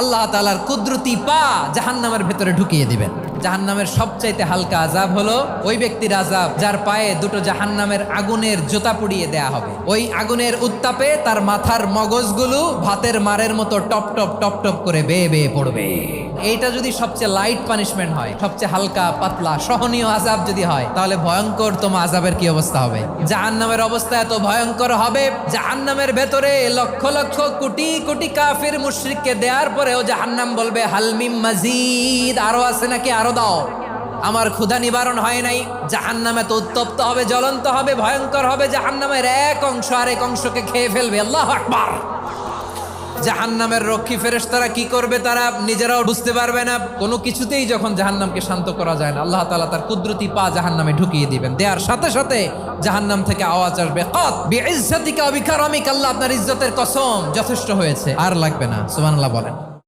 আল্লাহ তাআলার কুদরতি পা জাহান্নামের ভেতরে ঢুকিয়ে দিবেন। জাহান্নামের সবচাইতে হালকা আযাব হলো ওই ব্যক্তির আযাব যার পায়ে দুটো জাহান্নামের আগুনের জুতা পুড়িয়ে দেয়া হবে। ওই আগুনের উত্তাপে তার মাথার মগজগুলো ভাতের মারের মতো টপ টপ টপ টপ করে বেয়ে বেয়ে পড়বে। এইটা যদি সবচেয়ে লাইট পানিশমেন্ট হয়, সবচেয়ে হালকা পাতলা সহনীয় আযাব যদি হয়, তাহলে ভয়ঙ্কর তোমার আযাবের কি অবস্থা হবে? জাহান্নামের অবস্থা এত ভয়ঙ্কর হবে, জাহান্নামের ভেতরে লক্ষ লক্ষ কোটি কোটি কাফির মুশরিককে দেওয়ার পরেও জাহান্নাম বলবে হালমিম মাজিদ, আরো আছে নাকি, আরো দাও, আমার ক্ষুধা নিবারণ হয় নাই। জাহান্নামে তো উত্তপ্ত হবে, জ্বলন্ত হবে, ভয়ঙ্কর হবে। জাহান্নামের এক অংশ আরেক অংশকে খেয়ে ফেলবে। আল্লাহু আকবার। জাহান্নামের রক্ষী ফেরেশতারা কি করবে তারা নিজেরাও বুঝতে পারবে না। কোনো কিছুতেই যখন জাহান্নামকে শান্ত করা যায় না, আল্লাহ তাআলা তার কুদরতি পা জাহান্নামে ঢুকিয়ে দিবেন। দেওয়ার সাথে সাথে জাহান্নাম থেকে আওয়াজ আসবে, কাত বিইজ্জাতিকা ওয়া বিকারামিকা, আল্লাহ আপনার ইজ্জতের কসম, যথেষ্ট হয়েছে, আর লাগবে না। সুবহানাল্লাহ বলেন।